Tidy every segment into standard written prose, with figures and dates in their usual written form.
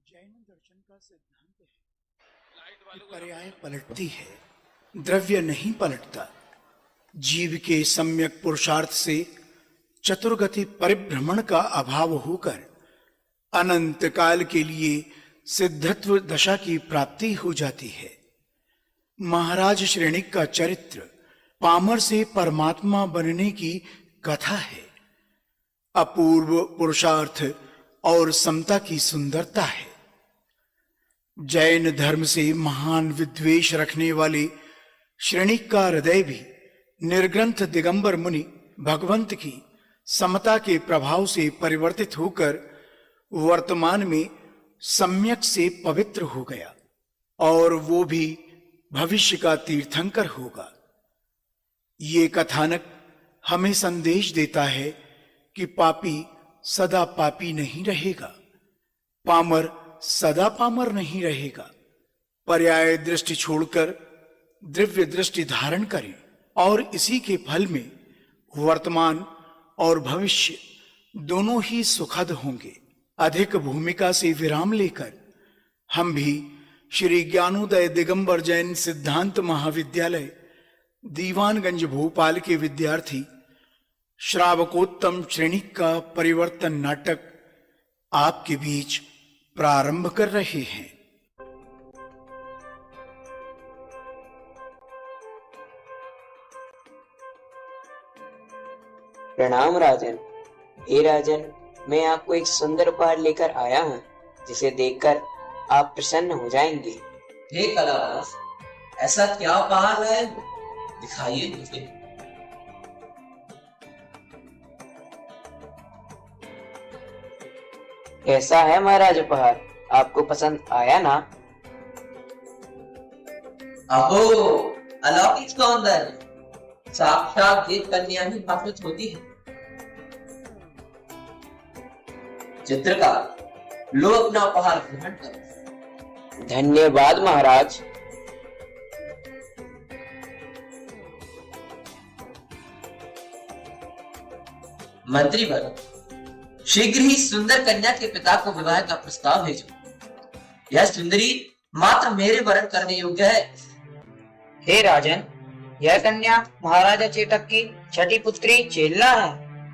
जैन दर्शन का सिद्धांत है कि पर्याय पलटती है, द्रव्य नहीं पलटता। जीव के सम्यक पुरुषार्थ से चतुर्गति परिभ्रमण का अभाव होकर अनंत काल के लिए सिद्धत्व दशा की प्राप्ति हो जाती है। महाराज श्रेणिक का चरित्र पामर से परमात्मा बनने की कथा है। अपूर्व पुरुषार्थ और समता की सुंदरता है। जैन धर्म से महान विद्वेष रखने वाले श्रेणिक का हृदय भी निर्ग्रंथ दिगंबर मुनि भगवंत की समता के प्रभाव से परिवर्तित होकर वर्तमान में सम्यक से पवित्र हो गया और वो भी भविष्य का तीर्थंकर होगा। ये कथानक हमें संदेश देता है कि पापी सदा पापी नहीं रहेगा, पामर सदा पामर नहीं रहेगा। पर्याय दृष्टि छोड़कर दिव्य दृष्टि धारण करें और इसी के फल में वर्तमान और भविष्य दोनों ही सुखद होंगे। अधिक भूमिका से विराम लेकर हम भी श्री ज्ञानोदय दिगंबर जैन सिद्धांत महाविद्यालय दीवानगंज भोपाल के विद्यार्थी श्रावकोत्तम श्रेणिक का परिवर्तन नाटक आपके बीच प्रारंभ कर रहे हैं। प्रणाम राजन। हे राजन, मैं आपको एक सुंदर उपहार लेकर आया हूँ जिसे देखकर आप प्रसन्न हो जाएंगे। हे कलावंश, ऐसा क्या उपहार है? दिखाइए मुझे। कैसा है महाराज उपहार? आपको पसंद आया ना? अहो, अलौकिक सौंदर्य, साक्षात देव कन्या ही भाषित होती है। चित्रकार, लो अपना उपहार ग्रहण करो। धन्यवाद महाराज। मंत्रीवर, शीघ्र ही सुंदर कन्या के पिता को विवाह का प्रस्ताव भेजो। यह सुंदरी मात्र मेरे वरण करने योग्य है। हे राजन, यह कन्या महाराजा चेटक की छठी पुत्री चेल्ला है।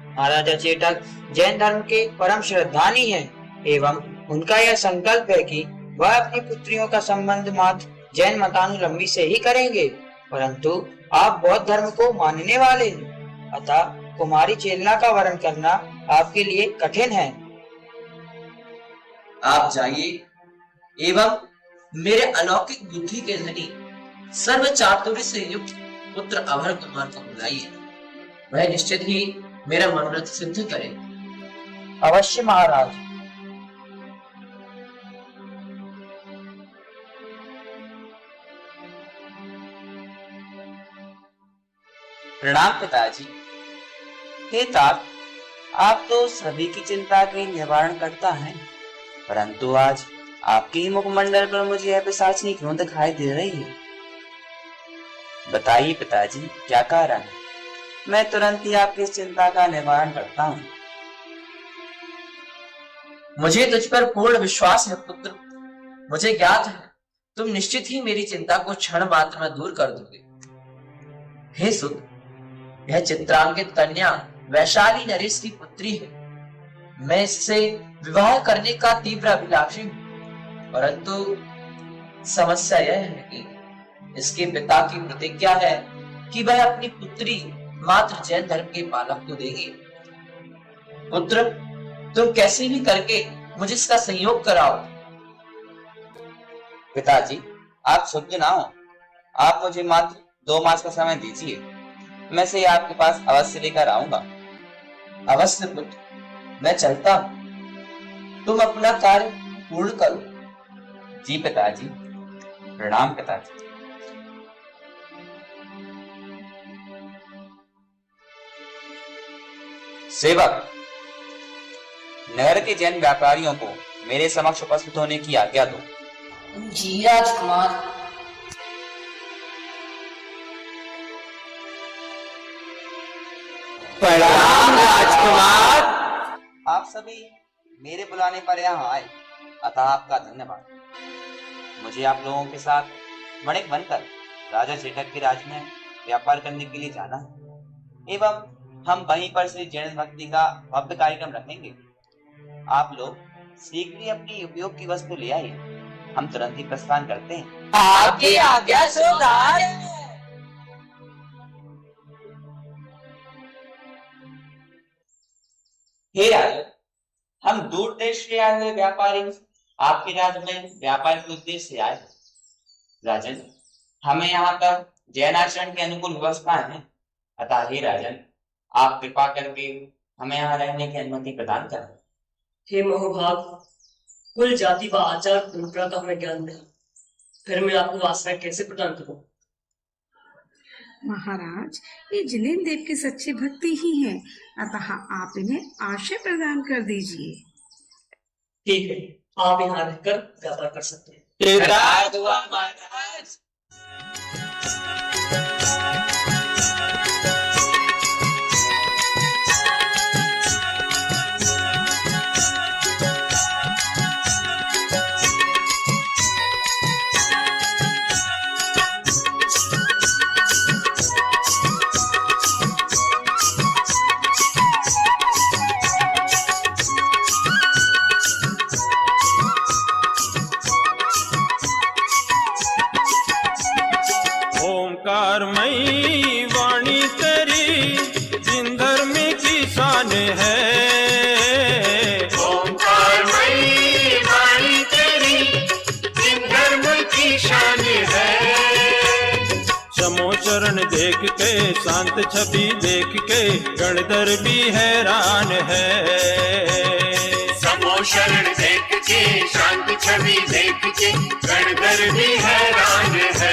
महाराजा चेटक जैन धर्म के परम श्रद्धानी है एवं उनका यह संकल्प है कि वह अपनी पुत्रियों का संबंध मात्र जैन मतानुलंबी से ही करेंगे, परंतु आप बौद्ध धर्म को मानने वाले हैं, अतः कुमारी चेल्ला का वरण करना आपके लिए कठिन है। आप जाइए एवं मेरे अलौकिक बुद्धि के धनी सर्व चातुर्य से युक्त पुत्र अभर कुमार को बुलाइए। वह निश्चित ही मेरा मनोरथ सिद्ध करे। अवश्य महाराज। प्रणाम पिताजी। हे तात, आप तो सभी की चिंता के निवारण करता हैं, परंतु आज आपके ही मुखमंडल पर मुझे यह पिशाचनी क्यों दिखाई दे रही है? बताइए पिताजी, क्या कारण है? मैं तुरंत ही आपकी इस चिंता का निवारण करता हूँ। मुझे तुझ पर पूर्ण विश्वास है पुत्र। मुझे ज्ञात है तुम निश्चित ही मेरी चिंता को क्षण मात्र में दूर कर दोगे। हे सुत, यह चित्रांकित कन्या वैशाली नरेश की पुत्री है। मैं इससे विवाह करने का तीव्र अभिलाषी हूँ, परंतु समस्या यह है कि इसके पिता की प्रतिज्ञा है कि वह अपनी पुत्री मात्र जैन धर्म के पालक को देगी। पुत्र, तुम कैसे भी करके मुझे इसका संयोग कराओ। पिताजी, आप शुद्ध ना हो। आप मुझे मात्र 2 मास का समय दीजिए, मैं से आपके पास अवश्य लेकर आऊंगा। अवश्य पुत्र, मैं चलता हूँ। तुम अपना कार्य पूर्ण करो। जी पिताजी। प्रणाम पिताजी। सेवक, नगर के जैन व्यापारियों को मेरे समक्ष उपस्थित होने की आज्ञा दो। जी राजकुमार। प्रणाम राजकुमार। आप सभी मेरे बुलाने पर यहाँ आए, अतः आपका धन्यवाद। मुझे आप लोगों के साथ वणिक बनकर राजा चेटक के राज में व्यापार करने के लिए जाना है एवं हम वहीं पर श्री जैन भक्ति का भव्य कार्यक्रम रखेंगे। आप लोग शीघ्र ही अपनी उपयोग की वस्तु ले आइए, हम तुरंत ही प्रस्थान करते हैं। आपकी आज्ञा सुधार। हे राजन, हम दूर देश से आए हुए व्यापारी आपके राज्य में व्यापार के उद्देश्य से आए हैं। राजन, हमें यहाँ पर जैन आचरण की अनुकूल व्यवस्था है, अतः हे राजन, आप कृपा करके हमें यहाँ रहने की अनुमति प्रदान करें। हे महोभाग, कुल जाति व आचार परंपरा का हमें ज्ञान नहीं, फिर मैं आपको आश्रय कैसे प्रदान करूं? महाराज, ये जिनेन्द्र देव के सच्चे भक्ति ही हैं, अतः आप इन्हें आश्रय प्रदान कर दीजिए। ठीक है, आप यहाँ रहकर व्यापार कर सकते हैं। कृतार्थ हुआ महाराज। ओंकारमयी वाणी तेरी जिन धर्म की शान है। ओंकारमयी वाणी तेरी जिन धर्म की शान है। समो चरण देख के शांत छवि देख के गणधर भी हैरान है। समो शरण देख के शांत छवि देख के गणधर भी हैरान है।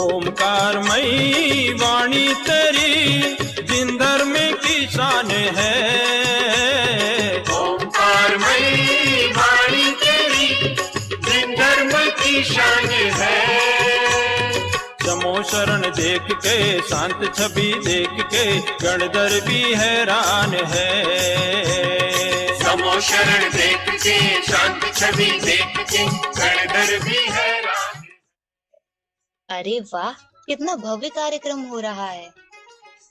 ओंकारमयी वाणी तेरी जिन धर्म की शान है। ओंकारमयी वाणी तेरी जिन धर्म की शान है। समो शरण देख के शांत छवि देख के गणधर भी हैरान है। समो शरण देख के शांत छवि देख के गणधर भी हैरान। अरे वाह, कितना भव्य कार्यक्रम हो रहा है।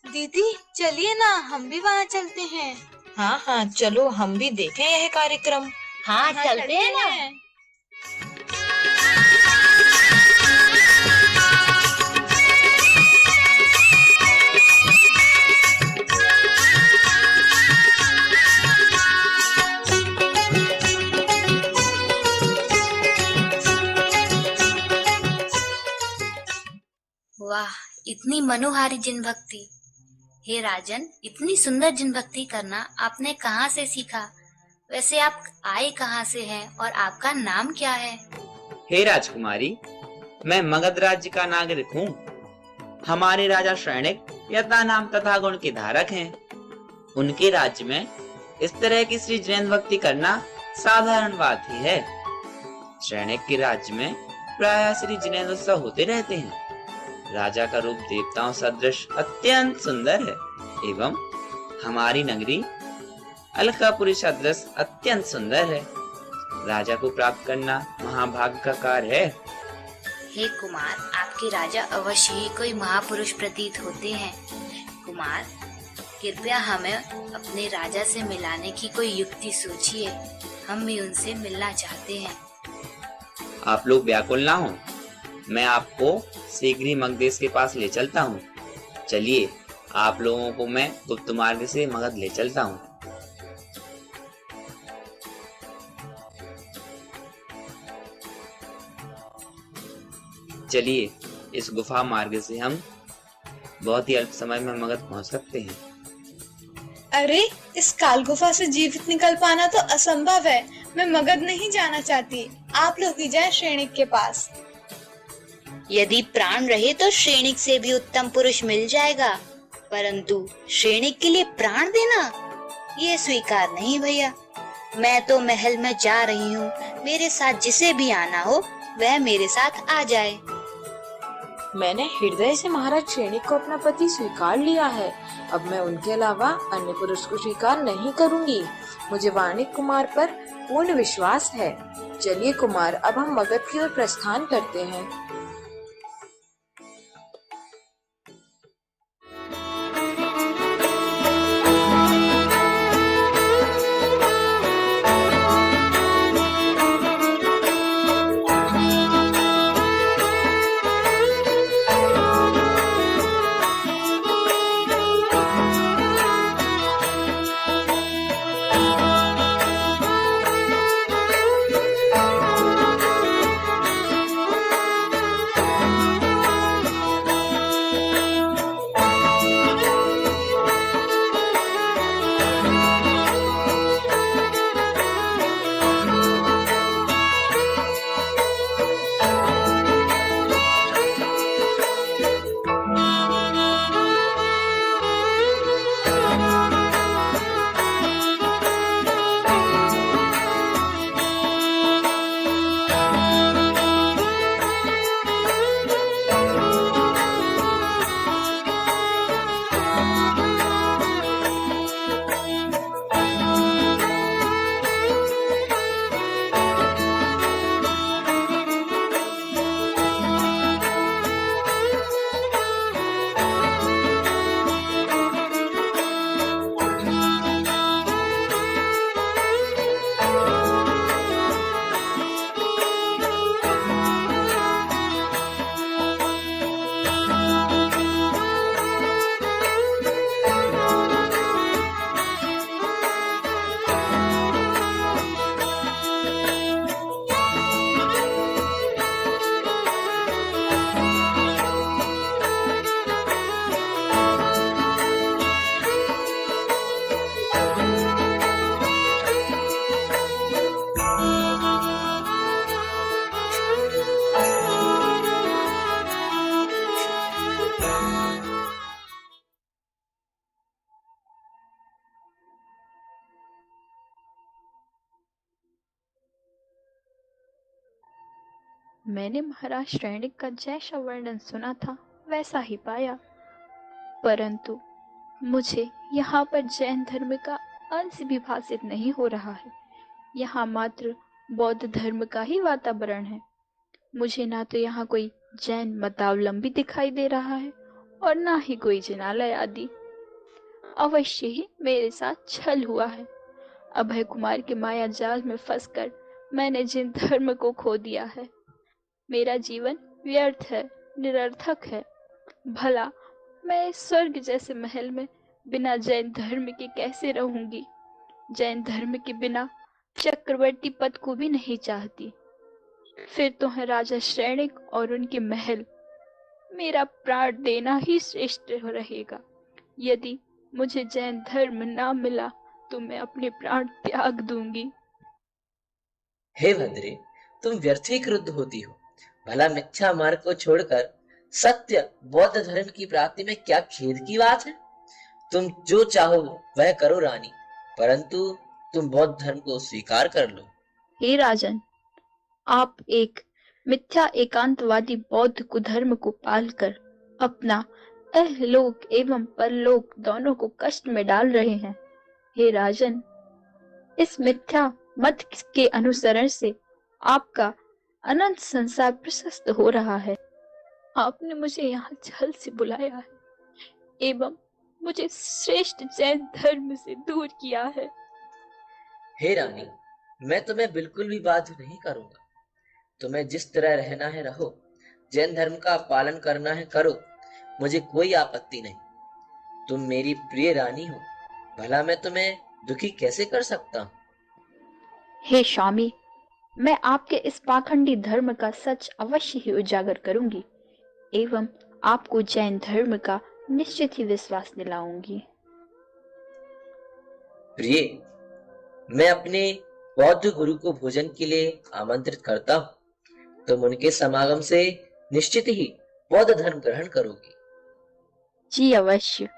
दीदी चलिए ना, हम भी वहाँ चलते हैं। हाँ हाँ चलो, हम भी देखें यह कार्यक्रम। हाँ, चलते हैं ना। वाह, इतनी मनोहारी जिन भक्ति। हे राजन, इतनी सुंदर जिन भक्ति करना आपने कहाँ से सीखा? वैसे आप आए कहाँ से हैं और आपका नाम क्या है? हे राजकुमारी, मैं मगध राज्य का नागरिक हूँ। हमारे राजा श्रेणिक यथा नाम तथा गुण के धारक हैं। उनके राज्य में इस तरह की श्री जैन भक्ति करना साधारण बात ही है। श्रेणिक के राज्य में प्रायः श्री जैन उत्सव होते रहते हैं। राजा का रूप देवताओं सदृश अत्यंत सुंदर है एवं हमारी नगरी अलकापुरी सदृश अत्यंत सुंदर है। राजा को प्राप्त करना महाभाग्य का कार्य है। हे कुमार, आपके राजा अवश्य ही कोई महापुरुष प्रतीत होते हैं। कुमार, कृपया हमें अपने राजा से मिलाने की कोई युक्ति सोचिए। हम भी उनसे मिलना चाहते हैं। आप लोग व्याकुल ना हो, मैं आपको शीघ्र ही मगधेश के पास ले चलता हूँ। चलिए, आप लोगों को मैं गुप्त मार्ग से मगध ले चलता हूँ। चलिए, इस गुफा मार्ग से हम बहुत ही अल्प समय में मगध पहुँच सकते हैं। अरे, इस काल गुफा से जीवित निकल पाना तो असंभव है। मैं मगध नहीं जाना चाहती। आप लोग ही जाएं श्रेणिक के पास। यदि प्राण रहे तो श्रेणिक से भी उत्तम पुरुष मिल जाएगा, परंतु श्रेणिक के लिए प्राण देना ये स्वीकार नहीं भैया। मैं तो महल में जा रही हूँ, मेरे साथ जिसे भी आना हो वह मेरे साथ आ जाए। मैंने हृदय से महाराज श्रेणिक को अपना पति स्वीकार लिया है। अब मैं उनके अलावा अन्य पुरुष को स्वीकार नहीं करूंगी। मुझे वाणिक कुमार पर पूर्ण विश्वास है। चलिए कुमार, अब हम मगध की ओर प्रस्थान करते हैं। मैंने महाराज श्रेणिक का जैसा वर्णन सुना था वैसा ही पाया, परंतु मुझे यहाँ पर जैन धर्म का अंश भी भासित नहीं हो रहा है। यहाँ मात्र बौद्ध धर्म का ही वातावरण है। मुझे ना तो यहाँ कोई जैन मतावलंबी दिखाई दे रहा है और ना ही कोई जिनालय आदि। अवश्य ही मेरे साथ छल हुआ है। अभय कुमार के माया जाल में फंसकर मैंने जिन धर्म को खो दिया है। मेरा जीवन व्यर्थ है, निरर्थक है। भला मैं इस स्वर्ग जैसे महल में बिना जैन धर्म के कैसे रहूंगी? जैन धर्म के बिना चक्रवर्ती पद को भी नहीं चाहती। फिर तो है राजा श्रेणिक और उनके महल। मेरा प्राण देना ही श्रेष्ठ रहेगा। यदि मुझे जैन धर्म ना मिला तो मैं अपने प्राण त्याग दूंगी। हे भद्रे, तुम व्यर्थ ही क्रुद्ध होती हो। भला मिथ्या मार्ग को छोड़कर सत्य बौद्ध धर्म की प्राप्ति में क्या खेद की बात है? तुम जो चाहो वह करो रानी, परंतु तुम बौद्ध धर्म को स्वीकार कर लो। हे राजन, आप एक मिथ्या एकांतवादी बौद्ध कुधर्म को पालकर अपना अहलोक एवं परलोक दोनों को कष्ट में डाल रहे हैं। हे राजन, इस मिथ्या मत के अनुसरण से आपका अनंत संसार प्रशस्त हो रहा है। आपने मुझे यहाँ छल से बुलाया है एवं मुझे श्रेष्ठ जैन धर्म से दूर किया है। हे रानी, मैं तुम्हें बिल्कुल भी बाध्य नहीं करूंगा। तुम्हें जिस तरह रहना है रहो, जैन धर्म का पालन करना है करो, मुझे कोई आपत्ति नहीं। तुम मेरी प्रिय रानी हो, भला मैं तुम्हें दुखी कैसे कर सकता हूँ? हे स्वामी, मैं आपके इस पाखंडी धर्म का सच अवश्य ही उजागर करूंगी एवं आपको जैन धर्म का निश्चित ही विश्वास दिलाऊंगी। प्रिय, मैं अपने बौद्ध गुरु को भोजन के लिए आमंत्रित करता हूँ। तुम उनके समागम से निश्चित ही बौद्ध धर्म ग्रहण करोगी। जी अवश्य।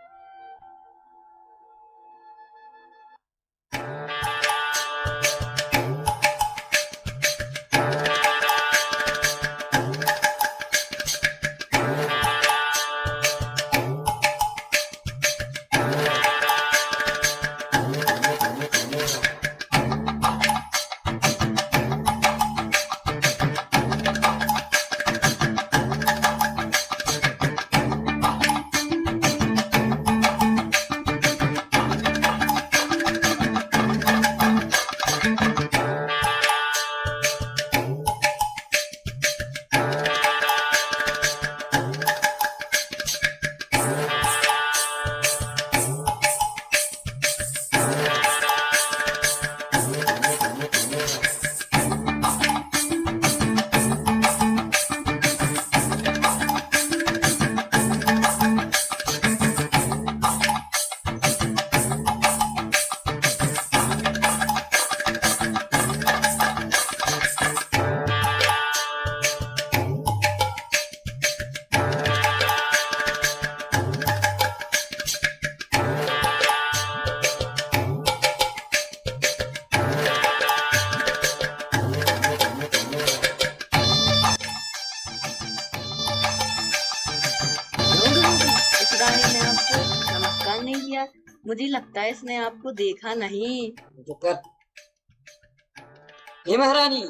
मुझे लगता है इसने आपको देखा नहीं। जो कर। हे महारानी,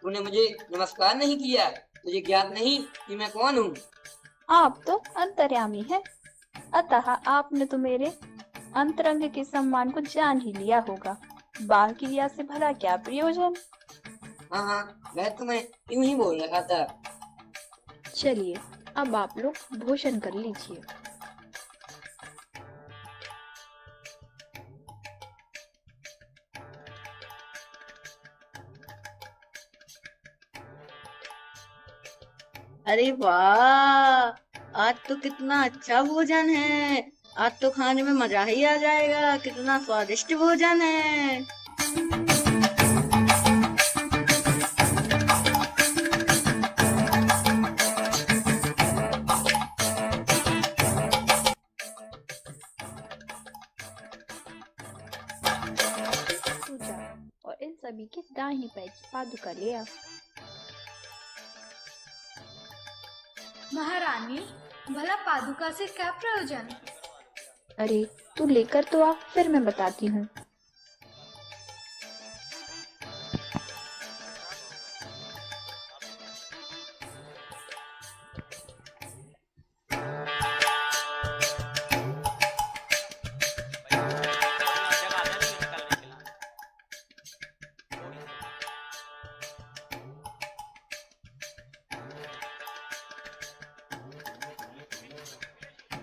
तूने मुझे नमस्कार नहीं किया। तुझे ज्ञात नहीं कि मैं कौन हूँ? आप तो अंतर्यामी हैं, अतः आपने तो मेरे अंतरंग के सम्मान को जान ही लिया होगा। बाल क्रिया से भला क्या प्रयोजन। हाँ हाँ, मैं तुम्हें यूं ही बोल रहा था। चलिए अब आप लोग भोजन कर लीजिए। अरे वाह, आज तो कितना अच्छा भोजन है। आज तो खाने में मजा ही आ जाएगा। कितना स्वादिष्ट भोजन है। पूजा और इन सभी के दाहिने पैर की पादुका ले आओ। महारानी, भला पादुका से क्या प्रयोजन? अरे तू लेकर तो आ, फिर मैं बताती हूँ।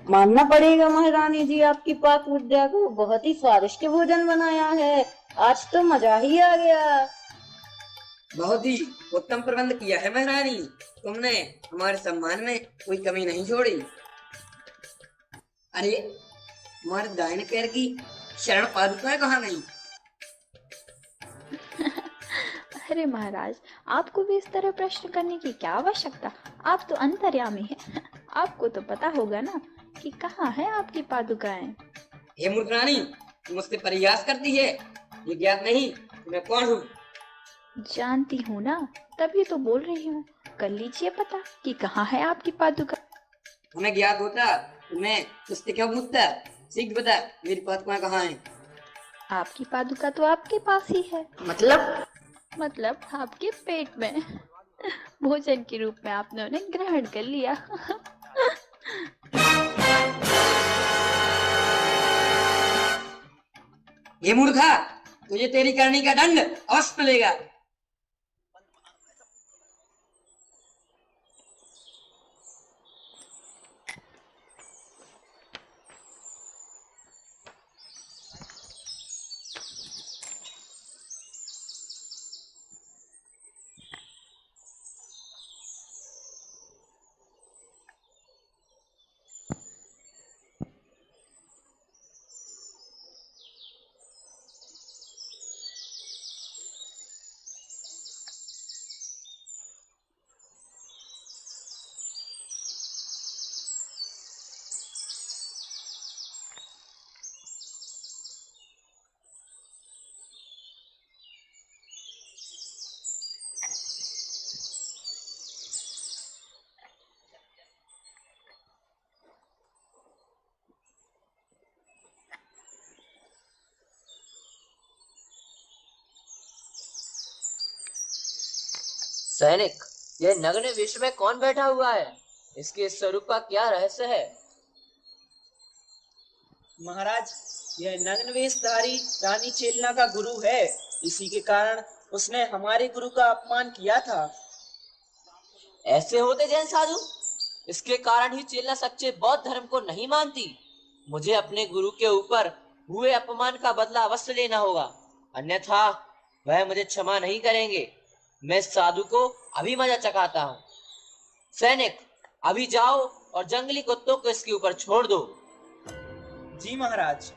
मानना पड़ेगा महारानी जी, आपकी पाक विद्या को बहुत ही स्वादिष्ट भोजन बनाया है। आज तो मजा ही आ गया। बहुत ही उत्तम प्रबंध किया है महारानी। तुमने हमारे सम्मान में कोई कमी नहीं छोड़ी। अरे, हमारे दाहिने पैर की शरण पादुकाएं कहाँ गई? अरे महाराज, आपको भी इस तरह प्रश्न करने की क्या आवश्यकता। आप तो अंतर्यामी हैं। आपको तो पता होगा ना कि कहाँ है आपकी पादुकाएं। हे मूर्ख रानी, तुम मुझसे परिहास करती है। ये ज्ञात नहीं कि मैं कौन हूँ? जानती हूँ ना, तभी तो बोल रही हूँ। कर लीजिए पता कि कहाँ है आपकी पादुका। हमें ज्ञात होता तो मैं तुझसे क्यों पूछता? शीघ्र बता, मेरी पादुकाएं कहाँ हैं? आपकी पादुका तो आपके पास ही है। मतलब आपके पेट में। भोजन के रूप में आपने उन्हें ग्रहण कर लिया। ये मूर्खा, तुझे तेरी करनी का दंड अवश्य मिलेगा। सैनिक, यह नग्न वेश में कौन बैठा हुआ है? इसके स्वरूप का क्या रहस्य है? महाराज, यह नग्न वेशधारी रानी चेलना का गुरु है। इसी के कारण उसने हमारे गुरु का अपमान किया था। ऐसे होते जैन साधु, इसके कारण ही चेलना सच्चे बौद्ध धर्म को नहीं मानती। मुझे अपने गुरु के ऊपर हुए अपमान का बदला अवश्य लेना होगा, अन्यथा वह मुझे क्षमा नहीं करेंगे। मैं साधु को अभी मजा चखाता हूँ। सैनिक, अभी जाओ और जंगली कुत्तों को इसके ऊपर छोड़ दो। जी महाराज।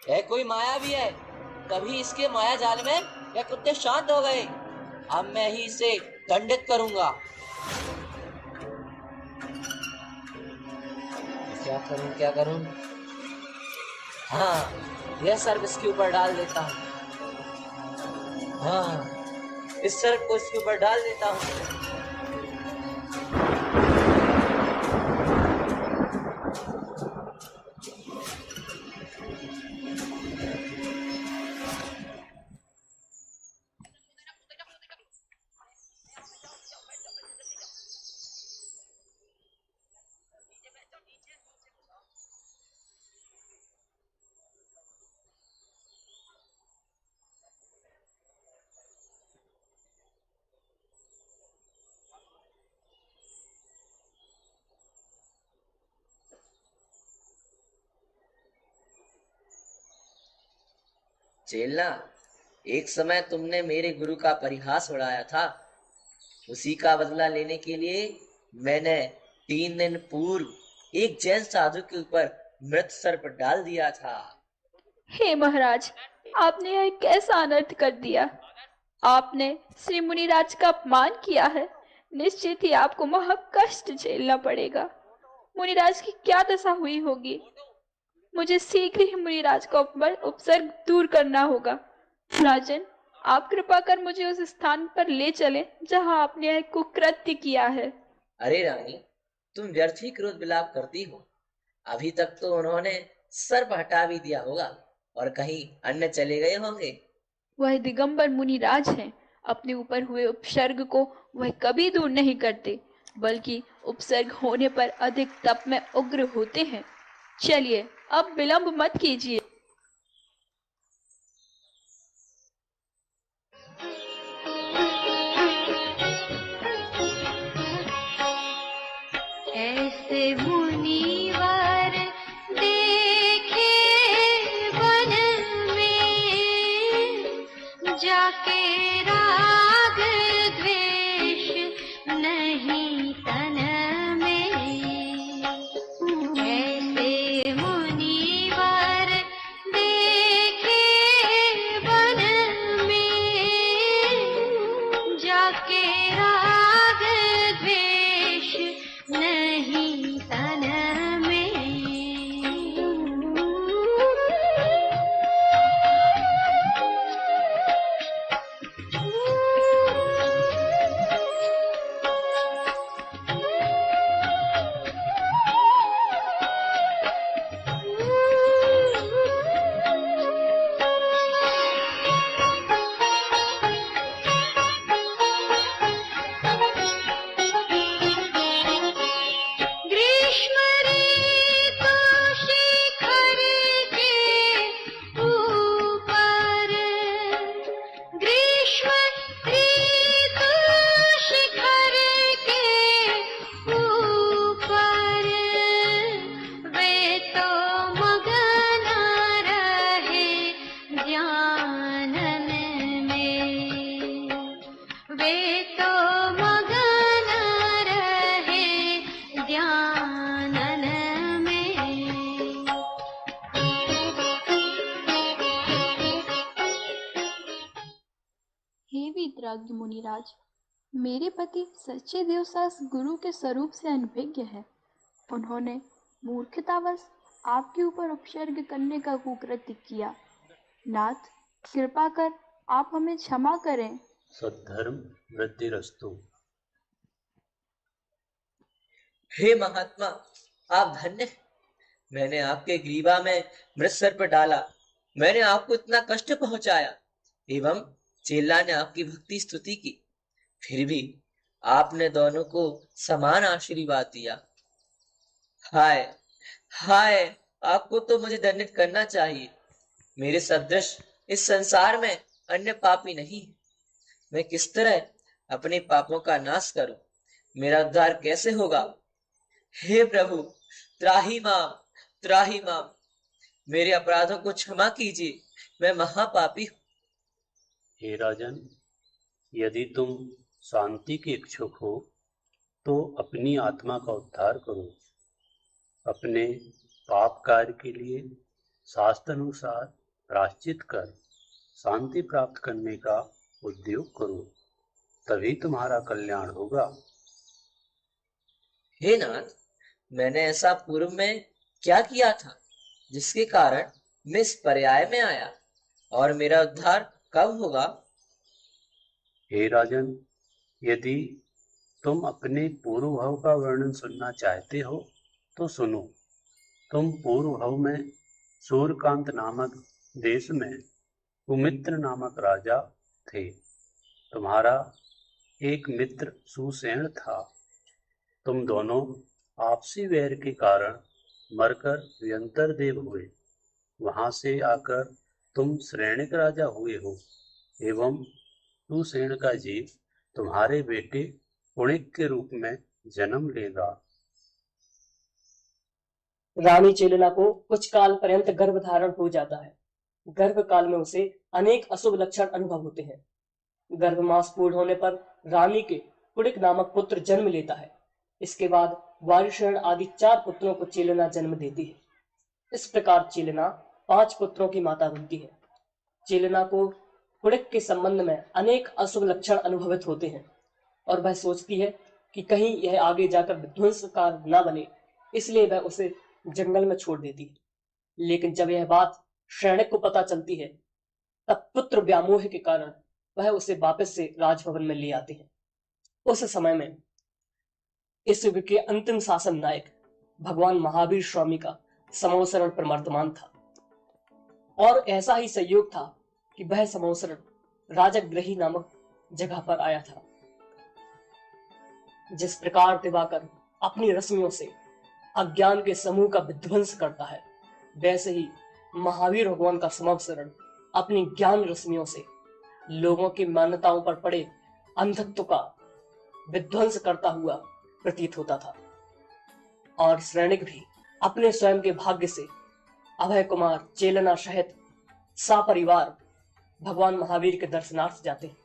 यह कोई माया भी है, तभी इसके माया जाल में यह कुत्ते शांत हो गए। अब मैं ही इसे दंडित करूंगा। क्या करूं? हाँ, यह सर्प इसके ऊपर डाल देता हूँ। हाँ, इस सर्प को इसके ऊपर डाल देता हूँ। चेल्ला, एक समय तुमने मेरे गुरु का परिहास उड़ाया था। उसी का बदला लेने के लिए मैंने 3 दिन पूर्व एक जैन साधु के ऊपर मृत सर्प डाल दिया था। हे महाराज, आपने यह कैसा अनर्थ कर दिया? आपने श्री मुनिराज का अपमान किया है। निश्चित ही आपको महा कष्ट झेलना पड़ेगा। मुनिराज की क्या दशा हुई होगी? मुझे शीघ्र ही मुनिराज का उपसर्ग दूर करना होगा। राजन, आप कृपा कर मुझे उस स्थान पर ले चलें जहां आपने यह कुकृत्य किया है। अरे रानी, तुम व्यर्थ ही क्रोध विलाप करती हो। अभी तक तो उन्होंने सर्प हटा भी दिया होगा और कहीं अन्य चले गए होंगे। वह दिगंबर मुनिराज हैं। अपने ऊपर हुए उपसर्ग को वह कभी दूर नहीं करते, बल्कि उपसर्ग होने पर अधिक तप में उग्र होते हैं। चलिए, अब विलंब मत कीजिए। ऐसे मुनिवर देखे वन में, जाके राग द्वेष नहीं तन में। ऐसे मुनिवर देखे वन में, जाके राग द्वेष नहीं तन में। ग्रीष्म ऋतु शिखर के ऊपर, ग्रीष्म ऋतु शिखर के ऊपर, वे तो मगन रहे ध्यानन में। वे तो मगन रहे ध्यानन में। हे वीतरागी मुनिराज, मेरे पति सच्चे देवसास गुरु के स्वरूप से अनभिज्ञ है। उन्होंने मूर्खतावश आपके ऊपर उपसर्ग करने का कुकृत्य किया। नाथ, कृपा कर आप हमें क्षमा करें। सद्धर्म वृद्धिरस्तु। हे महात्मा, आप धन्य हैं। मैंने आपके ग्रीवा में मृत सर्प डाला, मैंने आपको इतना कष्ट पहुंचाया, एवं चेल्ला ने आपकी भक्ति स्तुति की, फिर भी आपने दोनों को समान आशीर्वाद दिया। हाय हाय, आपको तो मुझे दंडित करना चाहिए। मेरे सदृश इस संसार में अन्य पापी नहीं है। मैं किस तरह अपने पापों का नाश करूं? मेरा उद्धार कैसे होगा? हे प्रभु, त्राही माम, त्राही माम। मेरे अपराधों को क्षमा कीजिए, मैं महापापी हूँ। हे राजन, यदि तुम शांति के इच्छुक हो तो अपनी आत्मा का उद्धार करो। अपने पाप कार्य के लिए शास्त्रानुसार प्रायश्चित कर शांति प्राप्त करने का उद्योग करो, तभी तुम्हारा कल्याण होगा। हे नाथ, मैंने ऐसा पूर्व में क्या किया था जिसके कारण मैं इस पर्याय में आया, और मेरा उद्धार कब होगा? हे राजन, यदि तुम अपने पूर्व भव का वर्णन सुनना चाहते हो तो सुनो। तुम पूर्व भव में सूर्यकांत नामक देश में कुमित्र नामक राजा थे। तुम्हारा एक मित्र सुसेन था। तुम दोनों आपसी वैर के कारण मरकर व्यंतर देव हुए। वहां से आकर तुम श्रेणिक राजा हुए हो, एवं सुसेन का जीव तुम्हारे बेटे पुणिक के रूप में जन्म लेगा। रानी चेलना को कुछ काल पर्यंत गर्भ धारण हो जाता है। गर्भ काल में उसे अनेक अशुभ लक्षण अनुभव होते हैं। गर्भमास पूर्ण होने पर रानी के पुणिक नामक पुत्र जन्म लेता है। इसके बाद वायुसेन आदि 4 पुत्रों को चेलना जन्म देती है। इस प्रकार चेलना 5 पुत्रों की माता बनती है। चेलना को पुणिक के संबंध में अनेक अशुभ लक्षण अनुभवित होते हैं और वह सोचती है कि कहीं यह आगे जाकर विध्वंसकार न बने, इसलिए वह उसे जंगल में छोड़ देती है। लेकिन जब यह बात श्रेणिक को पता चलती है, तब पुत्र व्यामोह के कारण वह उसे वापस से राजभवन में ले आते हैं। उस समय में इस युग के अंतिम शासन नायक भगवान महावीर स्वामी का समवसरण प्रवर्तमान था, और ऐसा ही संयोग था कि वह समवसरण राजगृही नामक जगह पर आया था। जिस प्रकार दिवाकर अपनी रश्मियों से अज्ञान के समूह का विध्वंस करता है, वैसे ही महावीर भगवान का समवसरण अपनी ज्ञान रश्मियों से लोगों की मान्यताओं पर पड़े अंधत्व का विध्वंस करता हुआ प्रतीत होता था। और श्रेणिक भी अपने स्वयं के भाग्य से अभय कुमार चेलना सहित सपरिवार भगवान महावीर के दर्शनार्थ जाते हैं।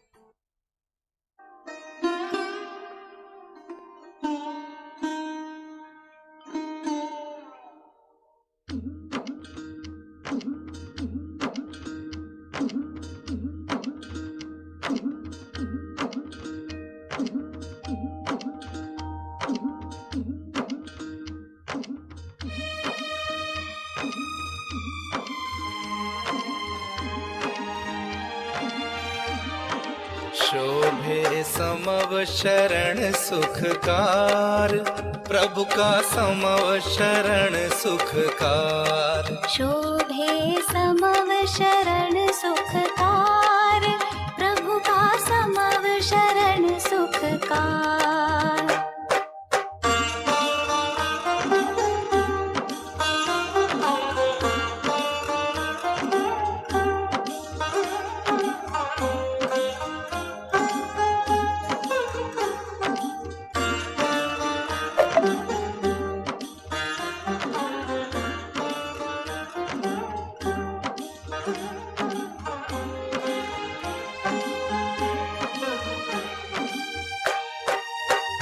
शोभे समव शरण सुखकार, प्रभु का समव शरण सुखकार। शोभे समव शरण सुखकार, प्रभु का समव शरण सुखकार।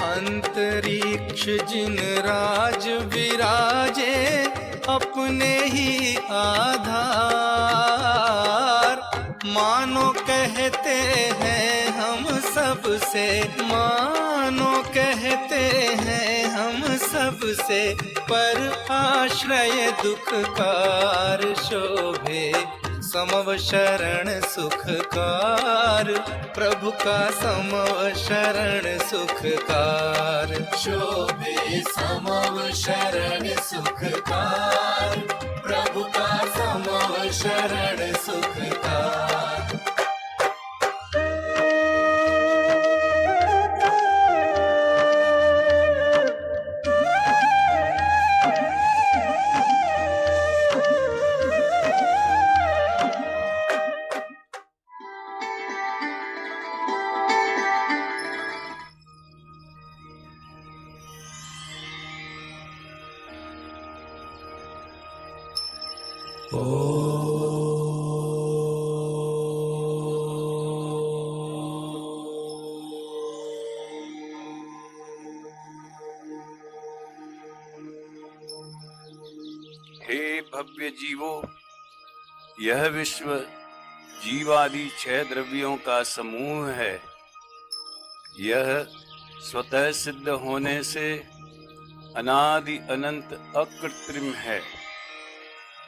अंतरिक्ष जिन राज विराजे, अपने ही आधार। मानो कहते हैं हम सबसे, मानो कहते हैं हम सबसे, पर आश्रय दुखकार। शोभे समव शरण सुखकार, प्रभु का समव शरण सुखकार। शोभे समव शरण सुखकार, प्रभु का समव शरण सुखकार। हे भव्य जीवो, यह विश्व जीवादि 6 द्रव्यों का समूह है। यह स्वतः सिद्ध होने से अनादि अनंत अकृत्रिम है।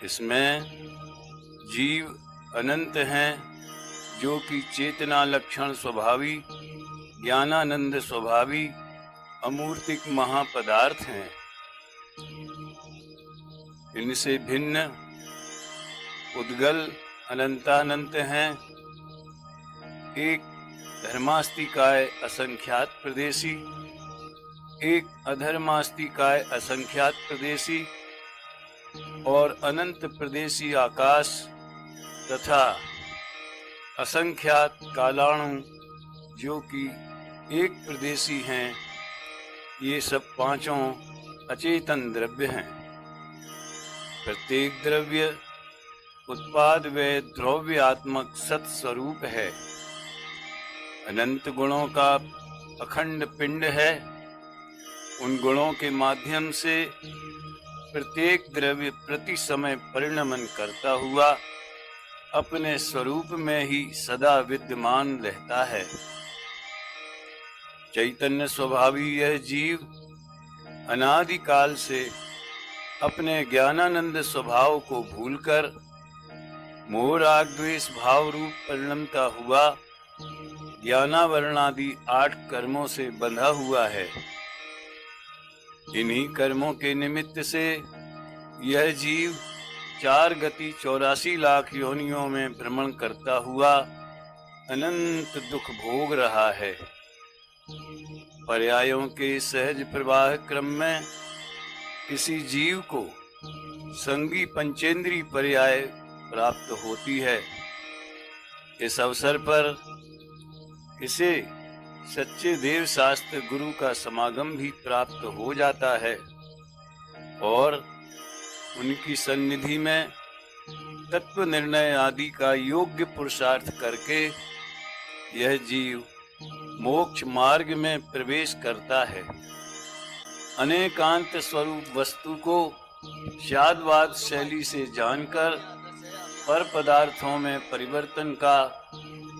इसमें जीव अनंत हैं, जो कि चेतना लक्षण स्वभावी, ज्ञानानंद स्वभावी, अमूर्तिक महापदार्थ हैं। इनसे भिन्न उद्गल अनंतानंत हैं। एक धर्मास्तिकाय असंख्यात प्रदेशी, एक अधर्मास्तिकाय असंख्यात प्रदेशी और अनंत प्रदेशी आकाश तथा असंख्यात कालाणु जो कि एक प्रदेशी हैं। ये सब 5 अचेतन द्रव्य हैं। प्रत्येक द्रव्य उत्पाद व द्रव्यात्मक सत स्वरूप है। अनंत गुणों का अखंड पिंड है। उन गुणों के माध्यम से प्रत्येक द्रव्य प्रति समय परिणमन करता हुआ अपने स्वरूप में ही सदा विद्यमान रहता है। चैतन्य स्वभावी यह जीव अनादिकाल से अपने ज्ञानानंद स्वभाव को भूलकर मोह राग द्वेष भाव रूप परिणमता हुआ ज्ञानावरणादि 8 कर्मों से बंधा हुआ है। इन्हीं कर्मों के निमित्त से यह जीव 4 गति 84 लाख योनियों में भ्रमण करता हुआ अनंत दुख भोग रहा है। पर्यायों के सहज प्रवाह क्रम में किसी जीव को संगी पंचेंद्री पर्याय प्राप्त होती है। इस अवसर पर इसे सच्चे देव शास्त्र गुरु का समागम भी प्राप्त हो जाता है और उनकी सन्निधि में तत्व निर्णय आदि का योग्य पुरुषार्थ करके यह जीव मोक्ष मार्ग में प्रवेश करता है। अनेकांत स्वरूप वस्तु को शादवाद शैली से जानकर पर पदार्थों में परिवर्तन का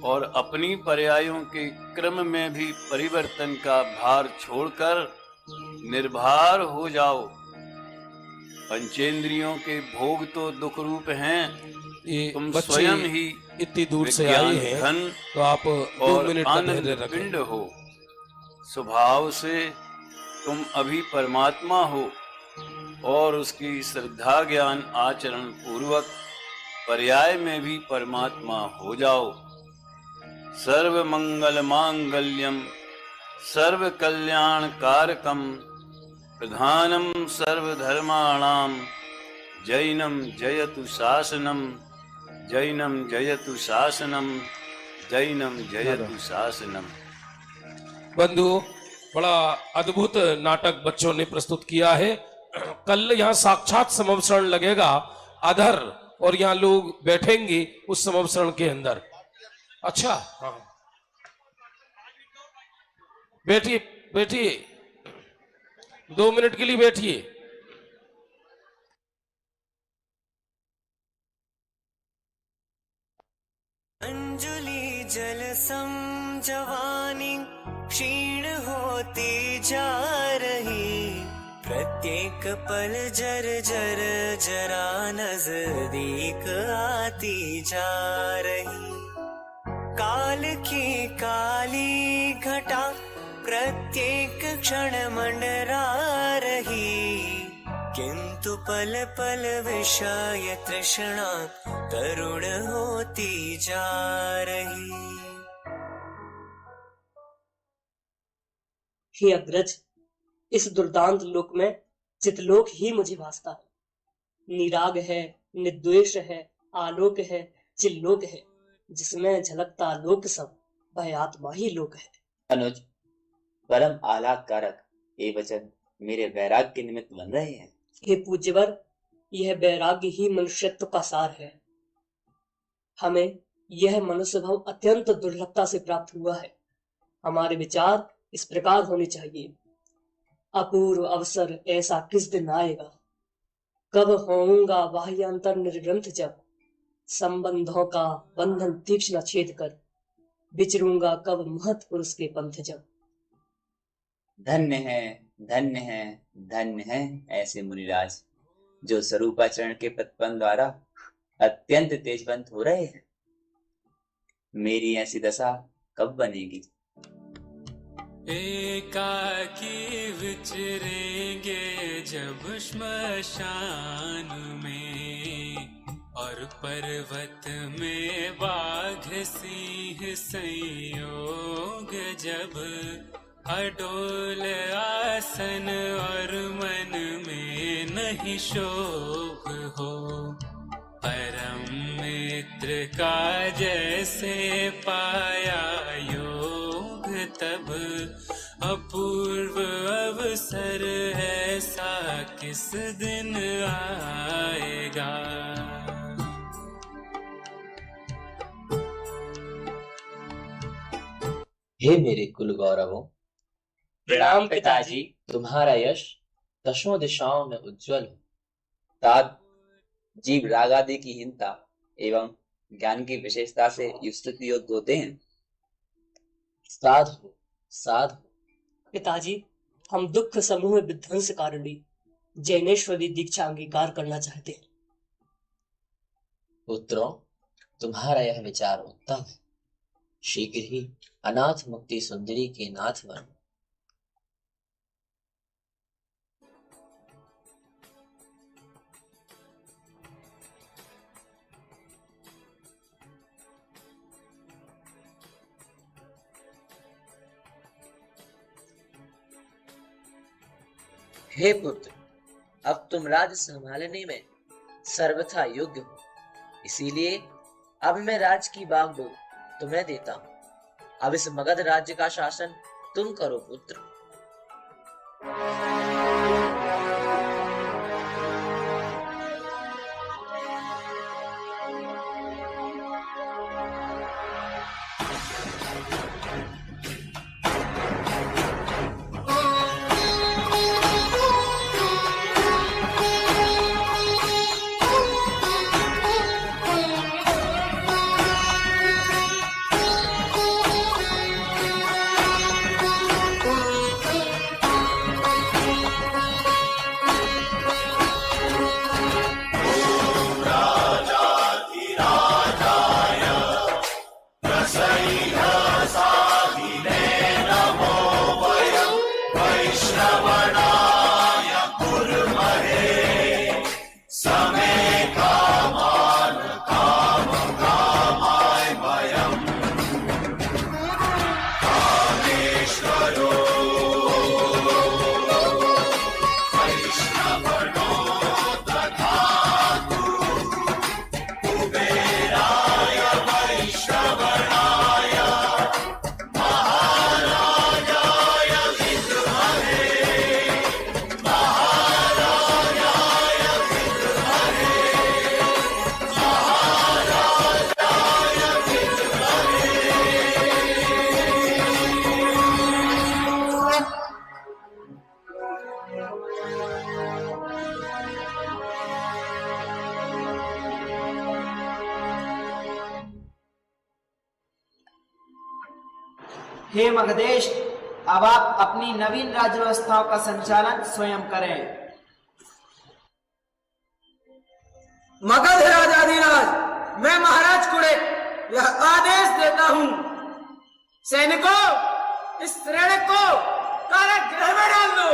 और अपनी पर्यायों के क्रम में भी परिवर्तन का भार छोड़कर निर्भर हो जाओ। पंचेंद्रियों के भोग तो दुख रूप हैं। तुम स्वयं ही इतनी दूर से आई हैं, धन तो आप 2 मिनट का धैर्य रखें। पिंड हो। स्वभाव से तुम अभी परमात्मा हो और उसकी श्रद्धा ज्ञान आचरण पूर्वक पर्याय में भी परमात्मा हो जाओ। सर्व मंगल मांगल्यम सर्व कल्याण कारकम प्रधानम सर्वधर्माणाम जैनम जयतु शासनम जैनम जयतु शासनम जैनम जयतु शासनम। बंधु, बड़ा अद्भुत नाटक बच्चों ने प्रस्तुत किया है। कल यहाँ साक्षात समवसरण लगेगा अधर, और यहाँ लोग बैठेंगे उस समवसरण के अंदर। अच्छा, हाँ, बैठिए बैठिए, 2 मिनट के लिए बैठिए। अंजुलि जल सम जवानी क्षीण होती जा रही, प्रत्येक पल जर जर जरा नजदीक आती जा रही। काल की काली घटा प्रत्येक क्षण मंडरा रही, किंतु पल पल विषय तृष्णा तरुण होती जा रही। हे अग्रज, इस दुर्दांत लोक में चितलोक ही मुझे भासता है। निराग है, निर्द्वेष है, आलोक है, चिल्लोक है, जिसमें झलकता लोक सब वह आत्मा ही लोक है। अनुज, परम आह्लादकारक ये वचन मेरे वैराग्य के निमित्त बन रहे हैं। हे पूज्यवर, यह वैराग्य ही मनुष्यत्व का सार है। हमें यह मनुष्य भाव अत्यंत दुर्लभता से प्राप्त हुआ है। हमारे विचार इस प्रकार होने चाहिए। अपूर्व अवसर ऐसा किस दिन आएगा, कब होऊंगा बाह्यांतर निर्ग्रंथ जब, संबंधों का बंधन तीक्ष्ण छेद कर विचरूंगा कब महत पुरुष के पंथ जब। धन्य है, धन्य है, धन्य है ऐसे मुनिराज जो स्वरूपाचरण के प्रतिपन्न द्वारा अत्यंत तेजवंत हो रहे हैं। मेरी ऐसी दशा कब बनेगी? एकाकी विचरेंगे जब श्मशान में, और पर्वत में बाघ सिंह संयोग जब, अडोल आसन और मन में नहीं शोभ हो। परम मित्र का जैसे पाया योग तब, अपूर्व अवसर ऐसा किस दिन आएगा। हे मेरे कुल गौरवों, प्रणाम पिताजी। तुम्हारा यश दशों दिशाओं में उज्जवल हो। तात जीव रागादि की हीनता एवं ज्ञान की विशेषता से युक्त होते हैं। साधु साधु। पिताजी, हम दुख समूह विध्वंस कारिणी जैनेश्वरी दीक्षा अंगीकार करना चाहते हैं। पुत्रों, तुम्हारा यह विचार उत्तम है। शीघ्र ही अनाथ मुक्ति सुंदरी के नाथ बनो। हे पुत्र, अब तुम राज्य संभालने में सर्वथा योग्य हो, इसीलिए अब मैं राज की बागडोर तुम्हें देता हूँ। अब इस मगध राज्य का शासन तुम करो पुत्र। हे मगधेश, अब आप अपनी नवीन राज्य व्यवस्थाओं का संचालन स्वयं करें। मगध राजाधिराज, मैं महाराज कुड़े यह आदेश देता हूं, सैनिकों, इस ऋण को कारागृह में डाल दो।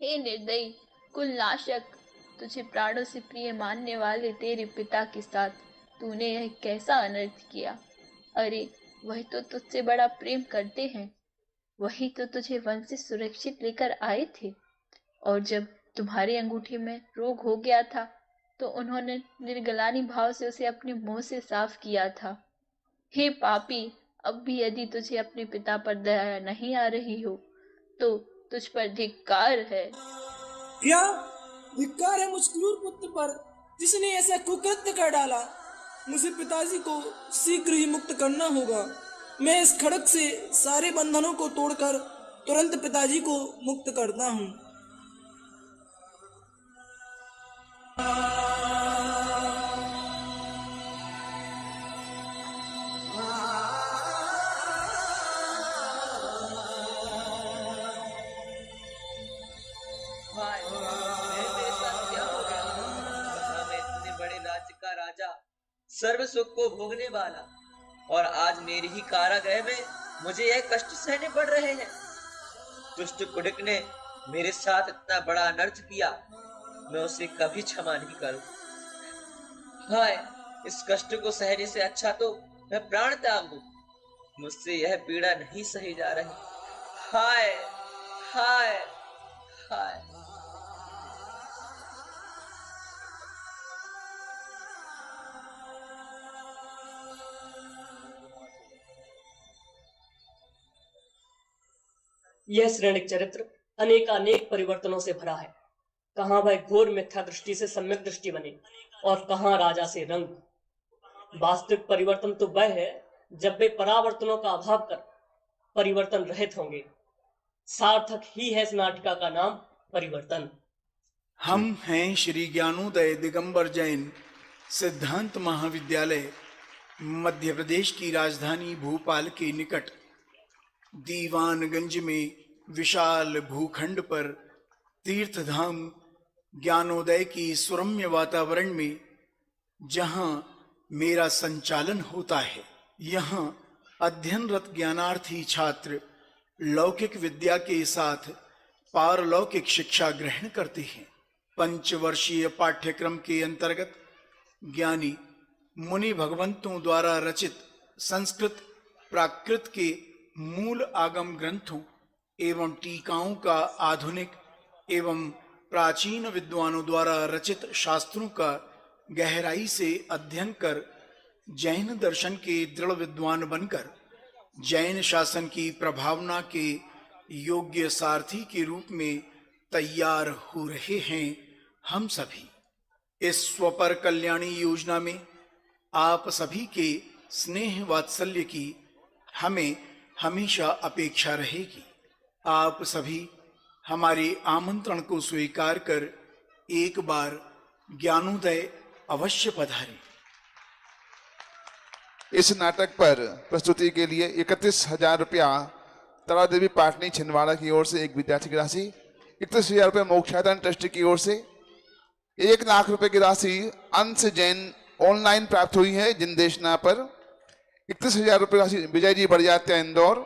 हे निर्दयी कुलनाशक, तुझे प्राणों से प्रिय मानने वाले तेरे पिता के साथ तूने यह कैसा अनर्थ किया। अरे वही तो तुझसे बड़ा प्रेम करते हैं, वही तो तुझे वन से सुरक्षित लेकर आए थे, और जब तुम्हारी अंगूठी में रोग हो गया था तो उन्होंने निर्गलानी भाव से उसे अपने मुंह से साफ किया था। हे पापी, अब भी यदि तुझे अपने पिता पर दया नहीं आ रही हो तो तुझ पर धिक्कार है। क्या धिक्कार है मुझ क्रूर पुत्र पर जिसने ऐसा कुकृत्य कर डाला। मुझे पिताजी को शीघ्र ही मुक्त करना होगा। मैं इस खड़ग से सारे बंधनों को तोड़कर तुरंत पिताजी को मुक्त करता हूँ। हाय, मेरे साथ क्या हो गया? कहा मैं इतने बड़े राज्य का राजा, सर्व सुख को भोगने वाला, और आज मेरी ही कारागृह में मुझे यह कष्ट सहने पड़ रहे हैं। दुष्ट कुड़िक ने मेरे साथ इतना बड़ा अनर्थ किया, मैं उसे कभी क्षमा नहीं करूं। हाय, इस कष्ट को सहने से अच्छा तो मैं प्राण त्याग दूं। मुझसे यह पीड़ा नहीं सही जा रही। हाय हाय हाय। यह श्रेणिक चरित्र अनेकानेक परिवर्तनों से भरा है। कहाँ वह घोर मिथ्या दृष्टि से सम्यक दृष्टि बने और कहाँ राजा से रंग। वास्तविक परिवर्तन तो वह है जब वे परावर्तनों का अभाव कर परिवर्तन रहित होंगे। सार्थक ही है इस नाटिका का नाम परिवर्तन। हम हैं श्री ज्ञानोदय दिगंबर जैन सिद्धांत महाविद्यालय, मध्य प्रदेश की राजधानी भोपाल के निकट दीवानगंज में विशाल भूखंड पर तीर्थधाम ज्ञानोदय की सुरम्य वातावरण में जहां मेरा संचालन होता है, यहाँ अध्ययनरत ज्ञानार्थी छात्र लौकिक विद्या के साथ पारलौकिक शिक्षा ग्रहण करते हैं। पंचवर्षीय पाठ्यक्रम के अंतर्गत ज्ञानी मुनि भगवंतों द्वारा रचित संस्कृत प्राकृत के मूल आगम ग्रंथों एवं टीकाओं का आधुनिक एवं प्राचीन विद्वानों द्वारा रचित शास्त्रों का गहराई से अध्ययन कर जैन दर्शन के दृढ़ विद्वान बनकर जैन शासन की प्रभावना के योग्य सारथी के रूप में तैयार हो रहे हैं। हम सभी इस स्वपर कल्याणी योजना में आप सभी के स्नेह वात्सल्य की हमें हमेशा अपेक्षा रहेगी। आप सभी हमारे आमंत्रण को स्वीकार कर एक बार ज्ञानोदय अवश्य पधारें। इस नाटक पर प्रस्तुति के लिए 31,000 रुपया तारा देवी पाटनी छिंदवाड़ा की ओर से एक विद्यार्थी की राशि, 31,000 रुपये मोक्षायतन ट्रस्ट की ओर से, 1 लाख रुपए की राशि अंश जैन ऑनलाइन प्राप्त हुई है जिनदेशना पर, 31,000 रुपये राशि विजय जी बड़जात्या इंदौर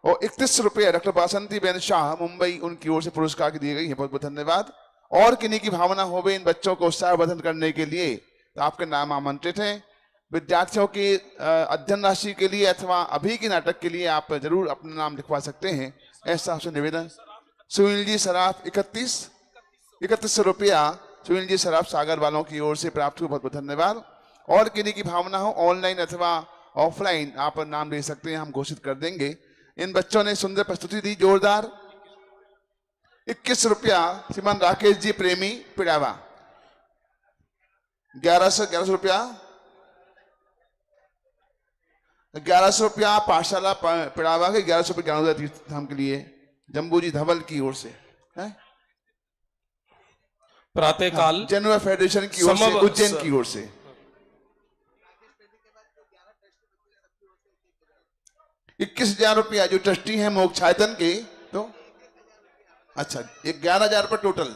और 31 रुपये डॉक्टर बासंती बेन शाह मुंबई, उनकी ओर से पुरस्कार की दी गई है। बहुत बहुत धन्यवाद। और किन्हीं की भावना हो इन बच्चों को उत्साहवर्धन करने के लिए तो आपके नाम आमंत्रित हैं। विद्यार्थियों की अध्ययन राशि के लिए अथवा अभी की नाटक के लिए आप जरूर अपना नाम लिखवा सकते हैं, ऐसा आपसे निवेदन। सुनील जी सराफ 31 रुपया सुनील जी सराफ सागर वालों की ओर से प्राप्त हुआ, बहुत बहुत धन्यवाद। और किन्हीं की भावना हो ऑनलाइन अथवा ऑफलाइन आप नाम ले सकते हैं, हम घोषित कर देंगे। इन बच्चों ने सुंदर प्रस्तुति दी, जोरदार। 21 रुपया श्रीमान राकेश जी प्रेमी पिड़ावा, 1100 रुपया, 1100 रुपया पाठशाला पिड़ावा के, 1100 रुपये ज्ञानोदय तीर्थधाम के लिए जम्बू जी धवल की ओर से है। प्रातःकाल जनरल फेडरेशन की ओर से उज्जैन की ओर से 21,000 रुपया जो ट्रस्टी हैं मोक्षायतन के, तो अच्छा 11,000 रुपये टोटल।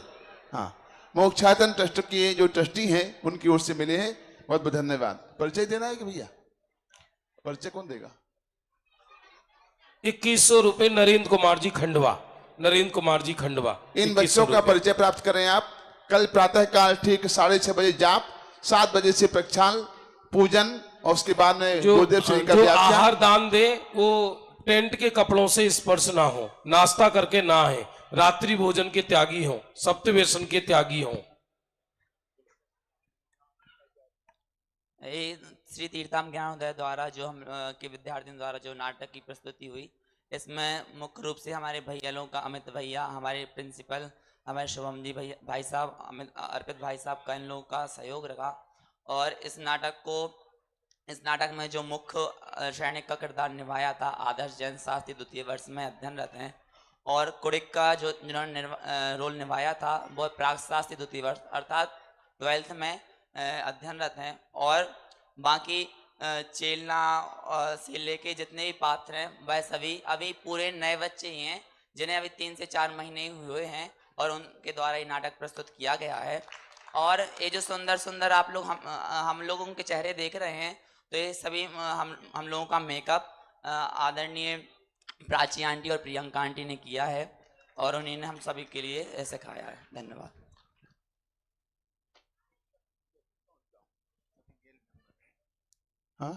हाँ, मोक्षायतन ट्रस्ट के जो ट्रस्टी हैं उनकी ओर से मिले हैं, बहुत बहुत धन्यवाद। परिचय देना है कि भैया? परिचय कौन देगा? 2100 रुपये नरेंद्र कुमार जी खंडवा, नरेंद्र कुमार जी खंडवा। इन बच्चों का परिचय प्राप्त करें आप। कल प्रातः काल ठीक 6:30 बजे जाप, 7 बजे से प्रक्षाल पूजन और उसके बाद में गुरुदेव श्री का जो आहार दान दे वो टेंट के कपड़ों से स्पर्श ना हो, नाश्ता करके ना है, रात्रि भोजन के त्यागी हो, सप्तव्यसन के त्यागी हो। श्री तीर्थधाम ज्ञानोदय द्वारा जो हम के विद्यार्थियों द्वारा जो नाटक की प्रस्तुति हुई, इसमें मुख्य रूप से हमारे भैया लोगों का, अमित भैया, हमारे प्रिंसिपल हमारे शुभम जी भाई साहब, अमित अर्पित भाई साहब का, इन लोगों का सहयोग रहा। और इस नाटक में जो मुख्य सैनिक का किरदार निभाया था आदर्श जैन शास्त्री द्वितीय वर्ष में अध्ययनरत हैं। और कुड़िक का जो जिन्होंने रोल निभाया था वो प्राग शास्त्री द्वितीय वर्ष अर्थात 12th में अध्ययनरत हैं। और बाकी चेलना से लेके जितने भी पात्र हैं वह सभी अभी पूरे नए बच्चे ही हैं, जिन्हें अभी 3 से 4 महीने हुए हैं और उनके द्वारा ये नाटक प्रस्तुत किया गया है। और ये जो सुंदर सुंदर आप लोग हम लोग उनके चेहरे देख रहे हैं, तो ये सभी हम लोगों का मेकअप आदरणीय प्राची आंटी और प्रियंका आंटी ने किया है और उन्हीं ने हम सभी के लिए सिखाया है। धन्यवाद। हाँ